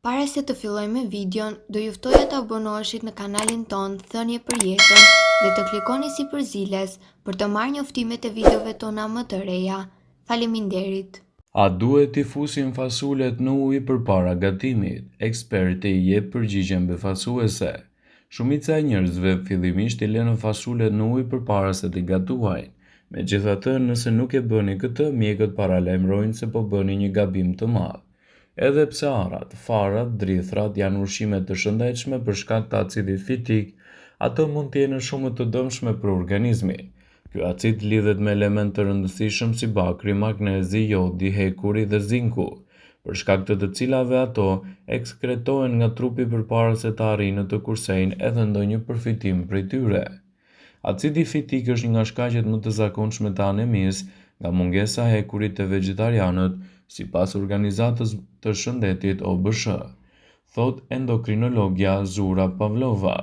Para se të filloj me videon, do ju ftoja të abonoheshit në kanalin ton Thënie për Jetën dhe të klikoni si përziles për të marrë njoftimet e videove tona më të reja. Faleminderit. A duhet t'i fusin fasulet në ujë përpara gatimit? Eksperti i jep përgjigjen befasuese. Shumica e njerëzve fillimisht I lënë fasulet në ujë përpara se t'i gatuajnë. Megjithatë, nëse nuk e bëni këtë, mjekët paralajmërojnë se po bëni një gabim të madh. Edhe pse arrat, farat, drithrat janë ushqime të shëndetshme për shkak të acidit fitik, ato mund të jenë shumë të dëmshme për organizmin. Ky acid lidhet me elementë të rëndësishëm si bakri, magnezi, jodi, hekuri dhe zinku, për shkak të cilave ato ekskretohen nga trupi përpara se të arrijnë të kursejnë edhe ndonjë përfitim prej tyre. Acidi fitik është një nga shkaqet më të zakonshme të anemisë, nga mungesa e hekurit te vegetarianët, sipas Organizatës të Shëndetit OBSH, thot endokrinologja Zura Pavlova.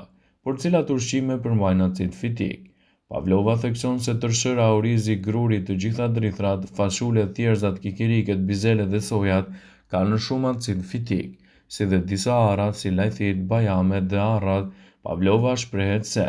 Por cilat ushqime përmbajnë acid fitik? Pavlova thekson se tërshëra, orizi, gruri, të gjitha drithrat, fashulet, thjerrzat, kikiriket, bizelet dhe sojat kanë shumë acid fitik, si dhe disa arrat si lajthit, bajamet dhe arrat. Pavlova shprehet se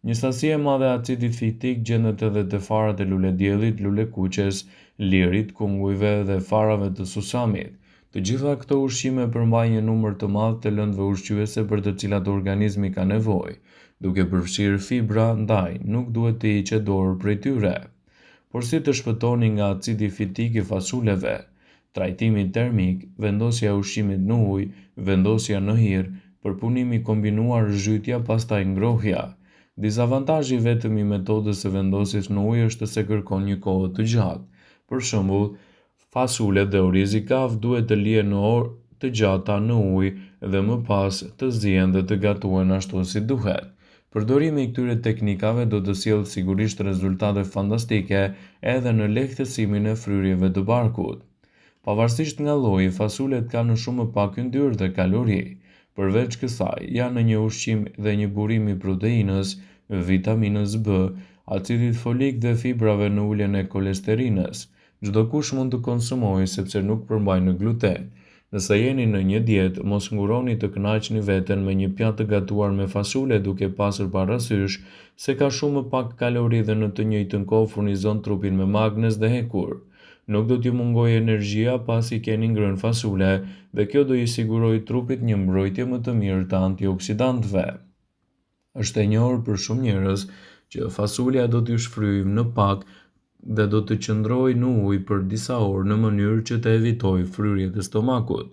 një sasi e madhe e acidit fitik gjendet edhe te farat e lulediellit, lulekuqes, lirit, kungujve dhe farave të susamit. Të gjitha këto ushqime përmbajnë një numër të madh të lëndëve ushqyese për të cilat organizmi ka nevojë, duke përfshirë fibra, ndaj nuk duhet të hiqet dorë prej tyre. Por si të shpëtoni nga acidi fitik I fasuleve? Trajtimi termik, vendosja e ushqimit në ujë, vendosja në hir, përpunimi kombinuar, zhytja pastaj ngrohja. Dizavantazhi vetëm I metodës së vendosjes në ujë është se kërkon një kohë të gjatë. Për shembull, fasulet dhe orizi kaf duhet të lihen në orë të gjata në ujë dhe më pas të zihen dhe të gatuhen ashtu si duhet. Përdorimi I këtyre teknikave do të sjellë sigurisht rezultate fantastike edhe në lehtësimin e fryrjeve të barkut. Pavarësisht nga lloji, fasulet kanë shumë më pak yndyrë dhe kalori. Përveç kësaj, janë një ushqim dhe një burim I proteinës, vitaminës B, acidit folik dhe fibrave në uljen e kolesterinës. Çdo kush mund të konsumojë sepse nuk përmbajnë gluten. Nëse jeni në një dietë, mos nguroni të kënaqni veten me një pjatë të gatuar me fasule duke pasur parasysh se ka shumë më pak kalori dhe në të njëjtën kohë furnizon trupin me magnez dhe hekur. Nuk do t'ju mungojë energjia pasi keni ngrënë fasule dhe kjo do I sigurojë trupit një mbrojtje më të mirë të antioksidantëve. Është e njohur për shumë njerëz që fasulja do t'ju shfryjë në pak dhe do të qëndrojë në ujë për disa orë në mënyrë që të evitojë fryrjet e stomakut.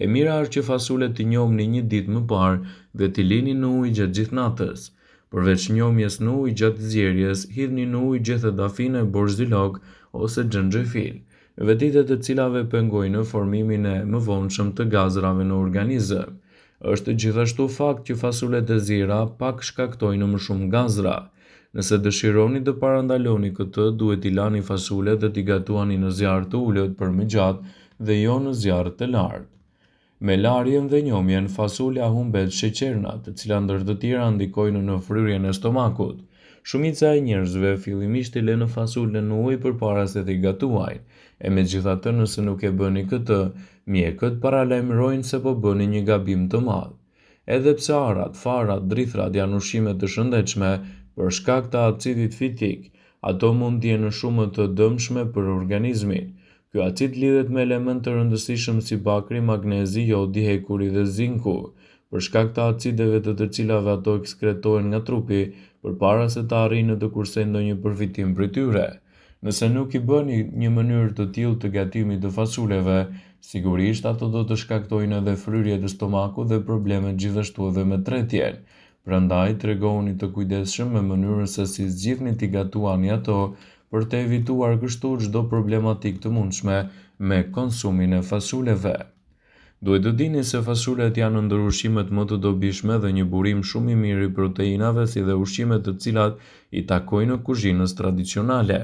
E mira është që fasulet t'i njomni një ditë më parë dhe t'i lini në ujë gjatë gjithë natës. Përveç njomjes në ujë gjatë zgjerrjes, hidhni në ujë gjethdafine, borzilok ose xhenxhefil, vetitë të cilave pengojnë formimin e mëvonshëm të gazrave në organizëm. Është gjithashtu fakt që fasulet e zira pak shkaktojnë më shumë gazra. Nëse dëshironi të parandaloni këtë, duhet I lani fasulet dhe t'i gatuani në zjarr të ulët për më gjatë dhe jo në zjarr të lartë. Me larjen dhe njomjen, fasulja humbet sheqernat, të cilat ndër të tjera ndikojnë në fryrjen e stomakut. Shumica e njerëzve fillimisht I lënë fasulen në ujë përpara se t'i gatuajnë, e megjithatë nëse nuk e bëni këtë, mjekët paralajmërojnë se po bëni një gabim të madh. Edhe pse arrat, farat, drithrat janë ushqime të shëndetshme, për shkak të acidit fitik, ato mund të jenë shumë të dëmshme për organizmin. Ky acid lidhet me elementë të rëndësishëm si bakri, magnezi, jodi, hekuri dhe zinku, për shkak të acideve të cilave ato ekskretohen nga trupi përpara se të arrijnë të kursejnë ndonjë përfitim prej tyre. Nëse nuk I bëni një mënyrë të tillë të gatimit të fasuleve, sigurisht ato do të shkaktojnë edhe fryrje të stomakut dhe probleme gjithashtu edhe me tretjen. Prandaj tregoni të kujdesshëm me mënyrën se si zgjidhni t'i gatuani ato për të evituar kështu çdo problematik të mundshme me konsumin e fasuleve. Duhet të dini se fasulet janë ndër ushqimet më të dobishme dhe një burim shumë I mirë I proteinave si dhe ushqime të cilat I takojnë kuzhinës tradicionale.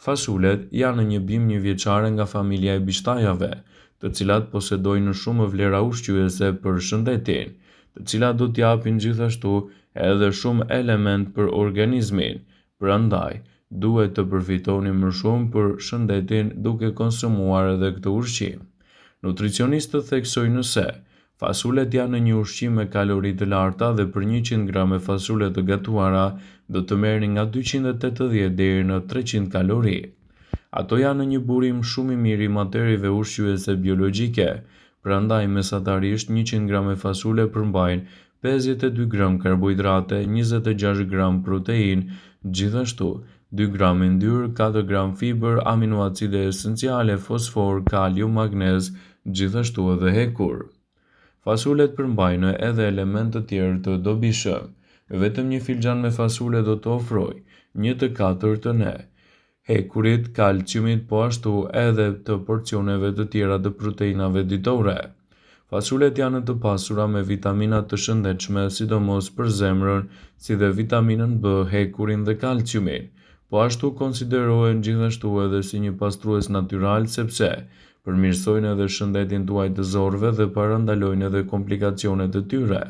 Fasulet janë një bimë njëvjeçare nga familja e bishtajave, të cilat posedojnë shumë vlera ushqyese për shëndetin, të cilat do t'japin gjithashtu edhe shumë element për organizmin. Prandaj, duhet të përfitoni më shumë për shëndetin duke konsumuar edhe këtë ushqim. Nutricionistët theksojnë se Fasulet janë një ushqim me kalori të larta dhe për 100 grame fasule të gatuara do të merrni nga 280 deri në 300 kalori. Ato janë në një burim shumë i mirë i materieve ushqyese biologjike, prandaj mesatarisht 100 grame fasule përmbajnë 52 gram karbohidrate, 26 gram protein, gjithashtu 2 gram yndyrë, 4 gram fiber, aminoacide esenciale, fosfor, kalium, magnez, gjithashtu edhe hekur. Fasulet përmbajnë edhe elementë të tjerë të dobishëm. Vetëm një filxhan me fasule do të ofrojë 1/4 të hekurit, kalciumit, po ashtu edhe të porcioneve të tjera të proteinave ditore. Fasulet janë të pasura me vitamina të shëndetshme, sidomos për zemrën, si dhe vitaminën B, hekurin dhe kalciumin. Po ashtu konsiderohen gjithashtu edhe si një pastrues natyral sepse përmirësojnë edhe shëndetin tuaj të zorëve dhe parandalojnë edhe komplikacionet e tyre.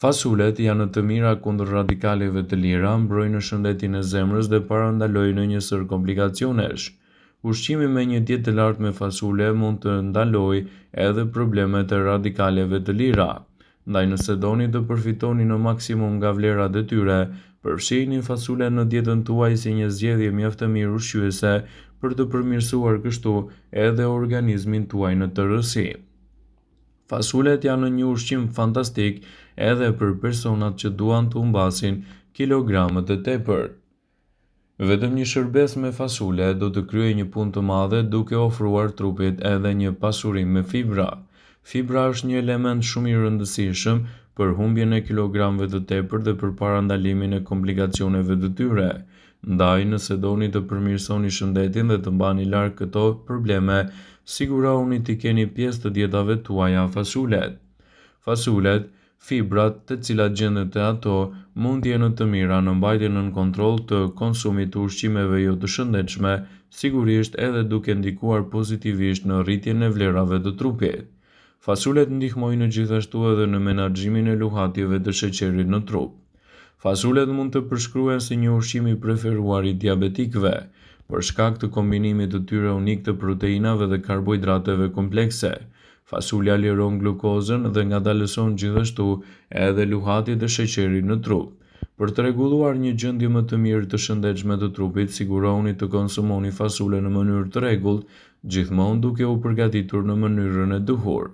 Fasulet janë të mira kundër radikaleve të lira, mbrojnë shëndetin e zemrës dhe parandalojnë një sër komplikacionesh. Ushqimi me një dietë të lartë me fasule mund të ndalojë edhe problemet e radikaleve të lira. Ndaj nëse doni të përfitoni në maksimum nga vlerat e tyre, përfshijini fasulen në dietën tuaj si një zgjedhje mjaft e mirë ushqyese për të përmirësuar kështu edhe organizmin tuaj në tërësi. Fasulet janë një ushqim fantastik edhe për personat që duan të humbasin kilogramet e tepërt. Vetëm një shërbes me fasule do të kryejë një punë të madhe duke ofruar trupit edhe një pasurim me fibra. Fibra është një element shumë i rëndësishëm për humbjen e kilogramëve të tepërt dhe për parandalimin e komplikacioneve të tyre. Ndaj, nëse doni të përmirësoni shëndetin dhe të mbani larg këto probleme, sigurohuni të keni pjesë të dietave tuaja fasulet. Fasulet, fibrat të cilat gjendet e ato mund të jenë të mira në mbajtjen nën kontroll të konsumit të ushqimeve jo të shëndetshme, sigurisht edhe duke ndikuar pozitivisht në rritjen e vlerave të trupit. Fasulet ndihmojnë gjithashtu edhe në menaxhimin e luhatjeve të sheqerit në trup. Fasulet mund të përshkruhen si një ushqim i preferuar i diabetikëve, për shkak të kombinimit të tyre unik të proteinave dhe karbohidrateve komplekse. Fasulja liron glukozën dhe ngadalëson gjithashtu edhe luhatjet e sheqerit në trup. Për të rregulluar një gjendje më të mirë të shëndetshme të trupit, sigurohuni të konsumoni fasule në mënyrë të rregullt, gjithmonë duke u përgatitur në mënyrën e duhur.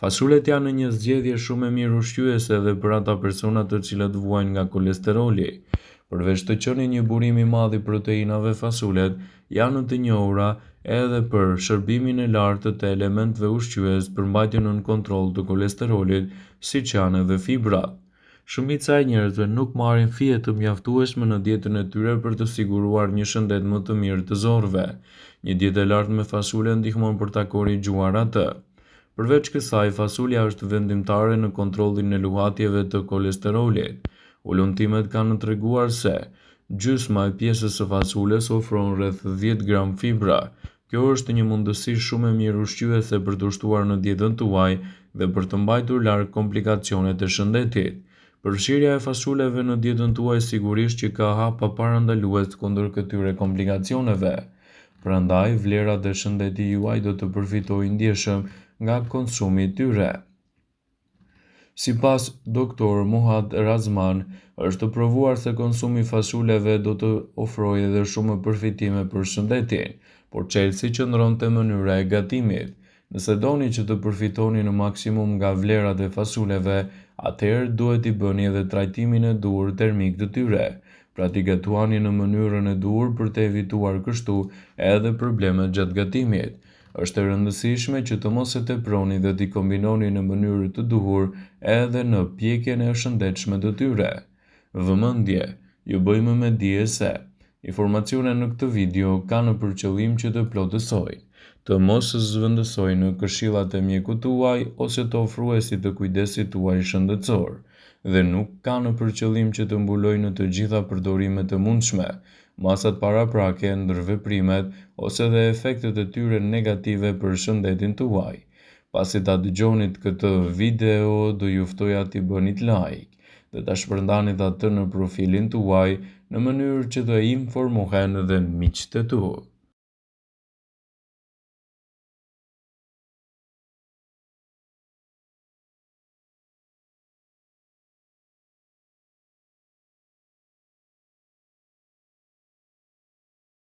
Fasulet janë një zgjedhje shumë e mirë ushqyese edhe për ata persona të cilët vuajnë nga kolesteroli. Përveç të qenë një burim i madh i proteinave, fasulet janë të njohura edhe për shërbimin e lartë të elementëve ushqyes për mbajtjen nën kontroll të kolesterolit, siç janë edhe fibrat. Shumica e njerëzve nuk marrin fije të mjaftueshme në dietën e tyre për të siguruar një shëndet më të mirë të zorëve. Një dietë e lartë me fasule ndihmon për ta korrigjuar atë. Përveç kësaj, fasulja është vendimtare në kontrollin e luhatjeve të kolesterolit. Ullumtimet kanë treguar se gjysma e pjesës së fasules ofron rreth 10 gram fibra. Kjo është një mundësi shumë e mirë ushqyese për të ushtuar në dietën tuaj dhe për të mbajtur larg komplikacionet e shëndetit. Përfshirja e fasuleve në dietën tuaj sigurisht që ka hap parandalues kundër këtyre komplikacioneve. Prandaj, vlerat dhe shëndeti juaj do të përfitojë ndjeshëm nga konsumi i tyre. Sipas Dr. Muhad Razman, është provuar se konsumi i fasuleve do të ofrojë edhe shumë përfitime për shëndetin, por çelësi qëndron te mënyra e gatimit. Nëse doni që të përfitoni në maksimum nga vlerat e fasuleve, atëherë duhet i bëni edhe trajtimin e duhur termik të tyre. Pra t'i gatuani në mënyrën e duhur për të evituar kështu edhe problemet gjatë gatimit. Është e rëndësishme që të mos e teproni dhe t'i kombinoni në mënyrë të duhur edhe në pjekjen e shëndetshme të tyre. Vëmendje, ju bëjmë me dije se informacionet në këtë video kanë për qëllim që të plotësojnë, të mos zhvendësojnë në këshillat e mjekut tuaj ose të ofruesit të kujdesit tuaj shëndetësor, dhe nuk kanë për qëllim që të mbulojnë të gjitha përdorimet e mundshme, masat paraprake, ndërveprimet ose dhe efektet e tyre negative për shëndetin tuaj. Pasi ta dëgjonit këtë video, do ju ftoja t'i bënit like dhe ta shpërndanit atë në profilin tuaj në mënyrë që të informohen dhe miqtë e tu.